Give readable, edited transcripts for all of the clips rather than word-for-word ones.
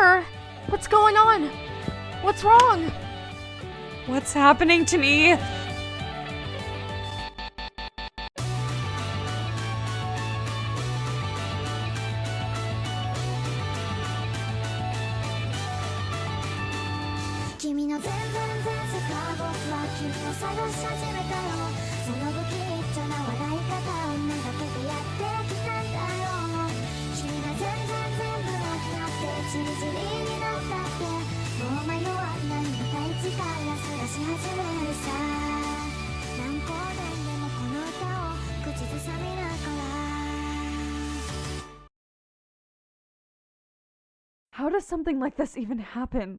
Arbor! What's going on? What's wrong? What's happening to me? How does something like this even happen?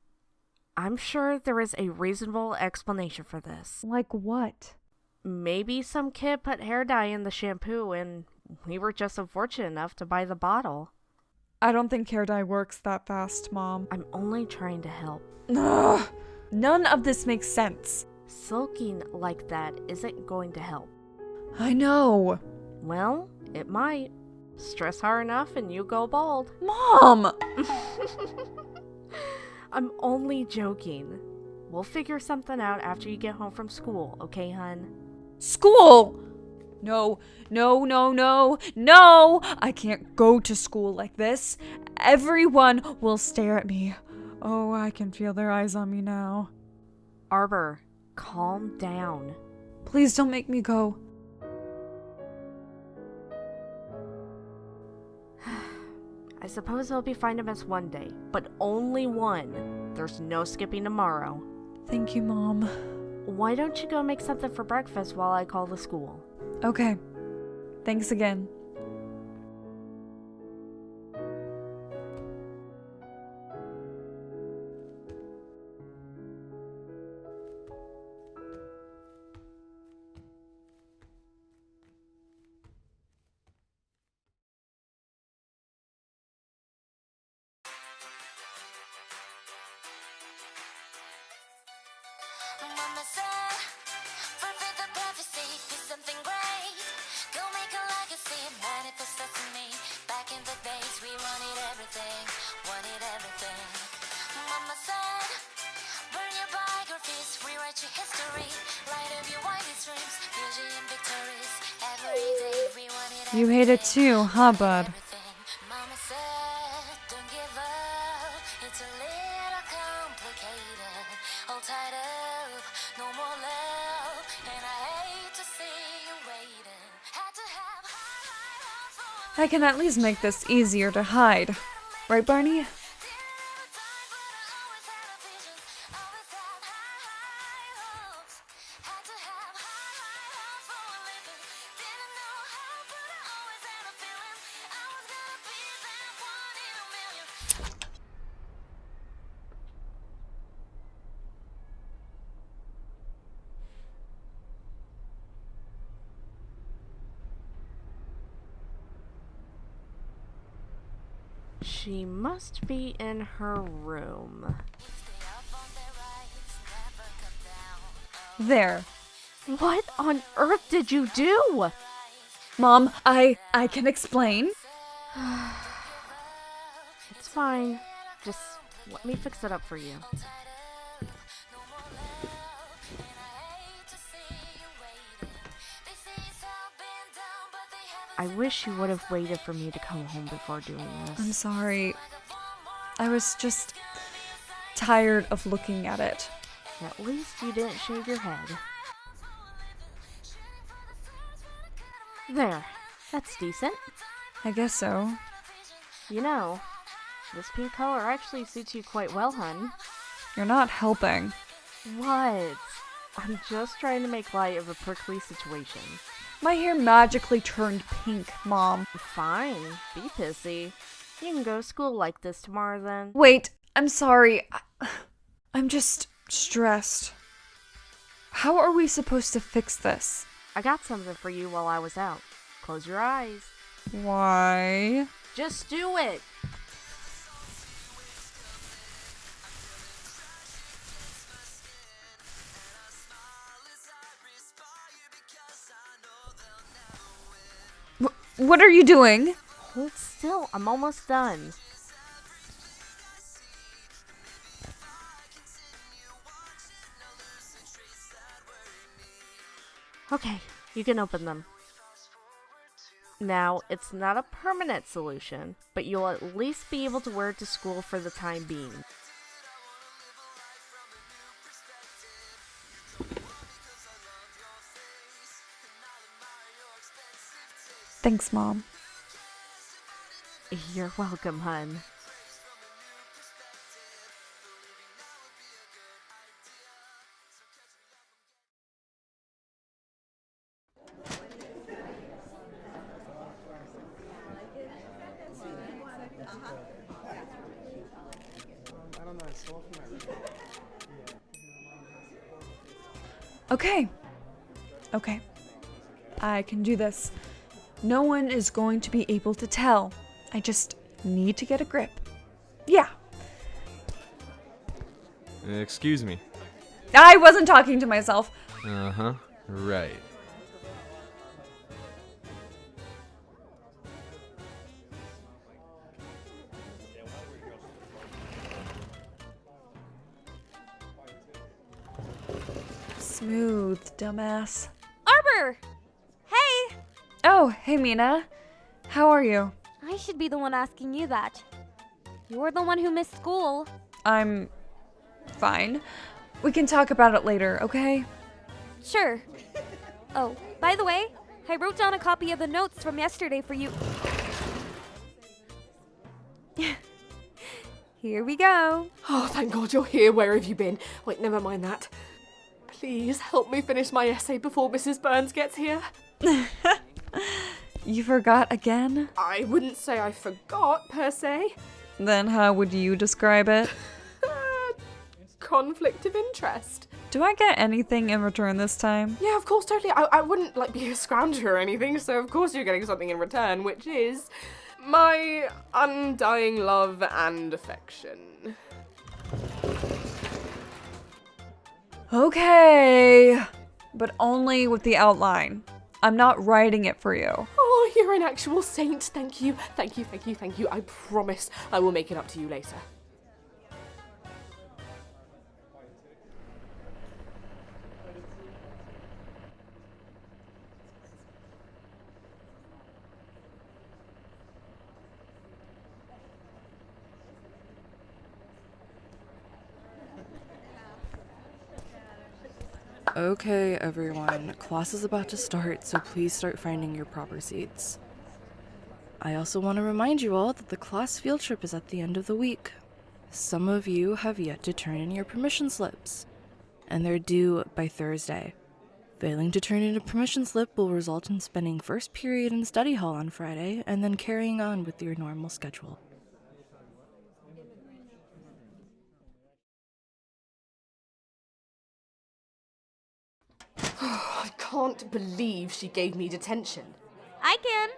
I'm sure there is a reasonable explanation for this. Like what? Maybe some kid put hair dye in the shampoo and we were just unfortunate enough to buy the bottle. I don't think hair dye works that fast, Mom. I'm only trying to help. Ugh. None of this makes sense. Sulking like that isn't going to help. I know. Well, it might. Stress hard enough and you go bald. Mom! I'm only joking. We'll figure something out after you get home from school, okay, hun? School! No, no, no, no, no! I can't go to school like this. Everyone will stare at me. Oh, I can feel their eyes on me now. Arbor, calm down. Please don't make me go. I suppose it'll be fine to miss one day, but only one. There's no skipping tomorrow. Thank you, Mom. Why don't you go make something for breakfast while I call the school? Okay. Thanks again. Mama said, fulfill the prophecy, be something great. Go make a legacy, manifest destiny. Back in the days, we wanted everything, wanted everything. Mama said, burn your biographies, rewrite your history. Light up your wildest dreams, beauty and victories. Every day, we wanted everything. You hate it too, huh, bud? Mama said, don't give up. It's a little complicated. Hold tight up, no more love. And I hate to see you waiting. Had to have high hopes for a I can at least make this easier to hide. Right, Barney? little time, but I always had a vision. Always had high hopes. Had to have high hopes for a living. Didn't know how, but I always had a feeling. I was gonna be that one in a million. She must be in her room. Stay up on their rights, never come down. There. What on earth did you do? Mom, I can explain. It's fine. Just let me fix it up for you. I wish you would have waited for me to come home before doing I'm this. sorry. I was just tired of looking at it. At least you didn't shave your head. There. That's decent. I guess so. You know, this pink color actually suits you quite well, hun. You're not helping. What? I'm just trying to make light of a prickly situation. My hair magically turned pink, Mom. Fine, be pissy. You can go to school like this tomorrow then. Wait, I'm sorry. I'm just stressed. How are we supposed to fix this? I got something for you while I was out. Close your eyes. Why? Just do it! What are you doing? Hold still, I'm almost done. Okay, you can open them. Now, it's not a permanent solution, but you'll at least be able to wear it to school for the time being. Thanks, Mom. You're welcome, hun. Okay. Okay. I can do this. No one is going to be able to tell. I just need to get a grip. Yeah. Excuse me. I wasn't talking to myself. Uh-huh. Right. Smooth, dumbass. Arbor! Hey! Oh, hey, Mina. How are you? I should be the one asking you that. You're the one who missed school. I'm fine. We can talk about it later, okay? Sure. Oh, by the way, I wrote down a copy of the notes from yesterday for you. Here we go. Oh, thank God you're here. Where have you been? Wait, never mind that. Please help me finish my essay before Mrs. Burns gets here. You forgot again? I wouldn't say I forgot, per se. Then how would you describe it? Conflict of interest. Do I get anything in return this time? Yeah, of course, totally. I wouldn't, be a scrounger or anything, so of course you're getting something in return, which is my undying love and affection. Okay, but only with the outline. I'm not writing it for you. Oh, you're an actual saint. Thank you. Thank you, thank you, thank you. I promise I will make it up to you later. Okay, everyone, class is about to start, so please start finding your proper seats. I also want to remind you all that the class field trip is at the end of the week. Some of you have yet to turn in your permission slips, and they're due by Thursday. Failing to turn in a permission slip will result in spending first period in study hall on Friday, and then carrying on with your normal schedule. I can't believe she gave me detention. I can.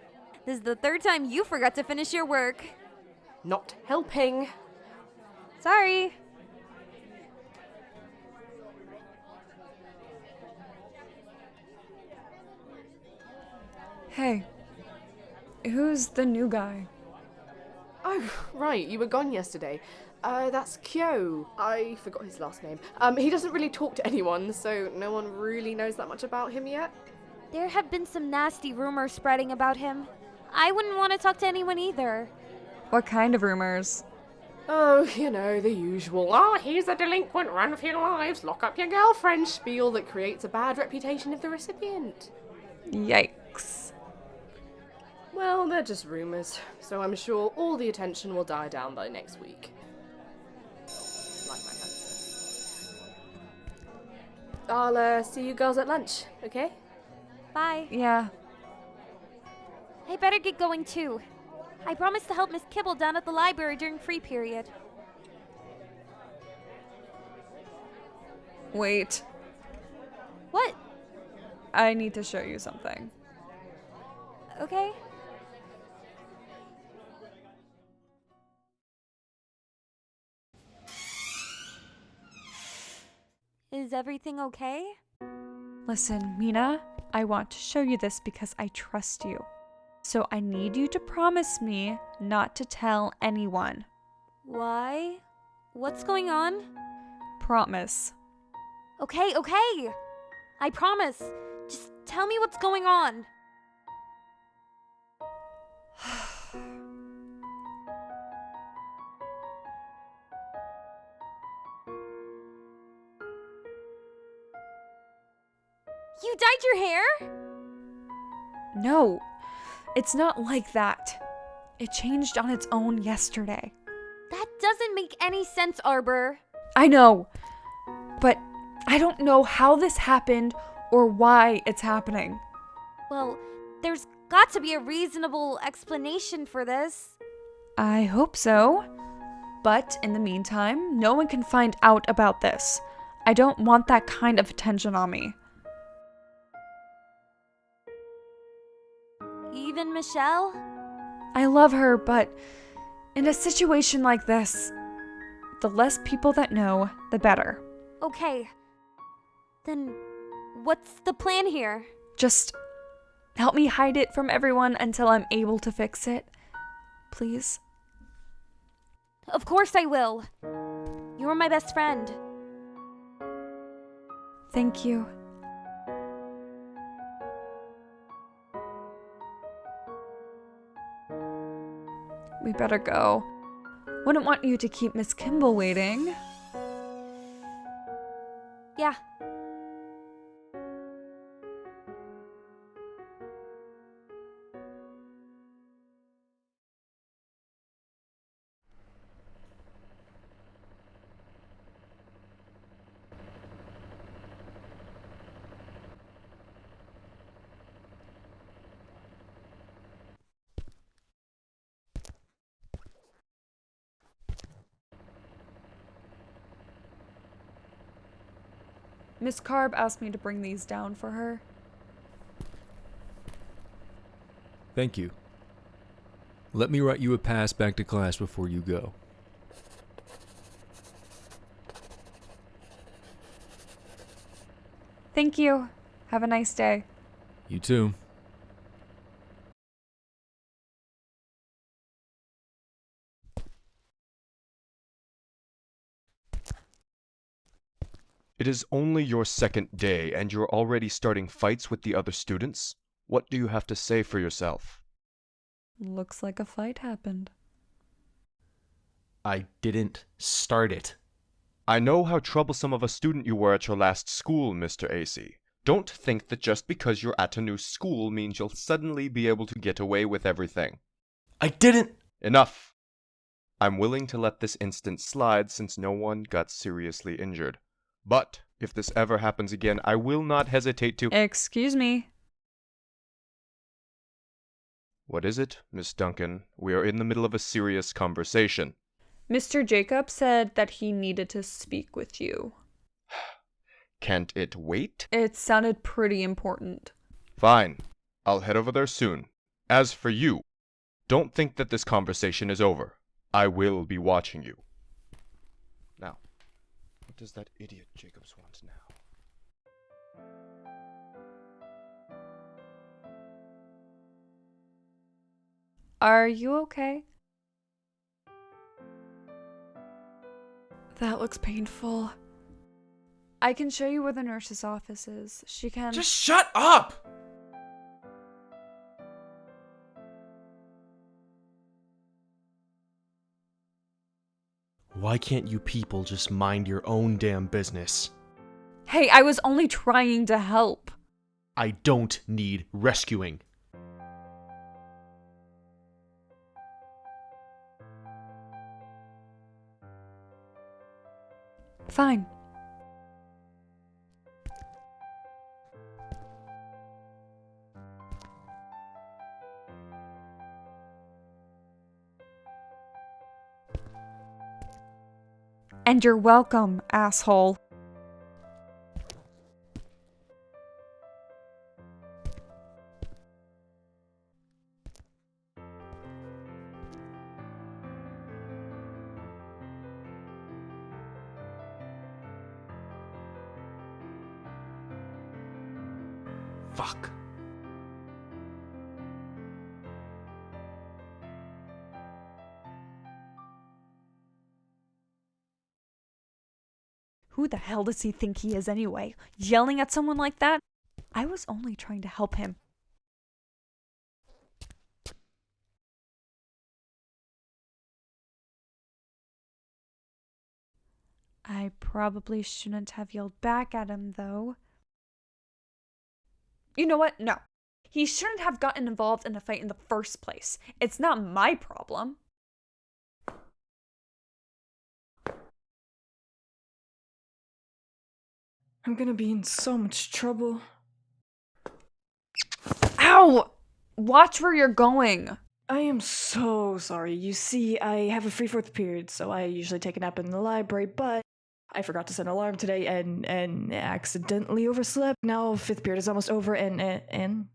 This is the third time you forgot to finish your work. Not helping. Sorry. Hey, who's the new guy? Oh, right, you were gone yesterday. That's Kyo. I forgot his last name. He doesn't really talk to anyone, so no one really knows that much about him yet. There have been some nasty rumors spreading about him. I wouldn't want to talk to anyone either. What kind of rumors? Oh, you know, the usual, he's a delinquent, run for your lives, lock up your girlfriend spiel that creates a bad reputation of the recipient. Yikes. Well, they're just rumors, so I'm sure all the attention will die down by next week. Like my hands. I'll see you girls at lunch, okay? Bye. Yeah. I better get going too. I promised to help Miss Kibble down at the library during free period. Wait, What? I need to show you something. Okay. Is everything okay? Listen, Mina, I want to show you this because I trust you. So I need you to promise me not to tell anyone. Why? What's going on? Promise. Okay. I promise. Just Tell me what's going on. You dyed your hair? No, it's not like that. It changed on its own yesterday. That doesn't make any sense, Arbor. I know, but I don't know how this happened or why it's happening. Well, there's got to be a reasonable explanation for this. I hope so. But in the meantime, no one can find out about this. I don't want that kind of attention on me. Even Michelle? I love her, but in a situation like this, the less people that know, the better. Okay. Then what's the plan here? Just help me hide it from everyone until I'm able to fix it. Please? Of course I will. You're my best friend. Thank you. We better go. Wouldn't want you to keep Miss Kimball waiting. Yeah. Miss Carb asked me to bring these down for her. Thank you. Let me write you a pass back to class before you go. Thank you. Have a nice day. You too. It is only your second day, and you're already starting fights with the other students? What do you have to say for yourself? Looks like a fight happened. I didn't start it. I know how troublesome of a student you were at your last school, Mr. AC. Don't think that just because you're at a new school means you'll suddenly be able to get away with everything. I didn't! Enough! I'm willing to let this instance slide since no one got seriously injured. But if this ever happens again, I will not hesitate to— Excuse me. What is it, Miss Duncan? We are in the middle of a serious conversation. Mr. Jacob said that he needed to speak with you. Can't it wait? It sounded pretty important. Fine. I'll head over there soon. As for you, don't think that this conversation is over. I will be watching you. Now, what does that idiot Jacobs want now? Are you okay? That looks painful. I can show you where the nurse's office is. She can— Just shut up! Why can't you people just mind your own damn business? Hey, I was only trying to help. I don't need rescuing. Fine. And you're welcome, asshole. Fuck. Who the hell does he think he is anyway? Yelling at someone like that? I was only trying to help him. I probably shouldn't have yelled back at him, though. You know what? No. He shouldn't have gotten involved in a fight in the first place. It's not my problem. I'm gonna be in so much trouble. Ow! Watch where you're going. I am so sorry. You see, I have a free fourth period, so I usually take a nap in the library, but I forgot to set an alarm today and accidentally overslept. Now fifth period is almost over and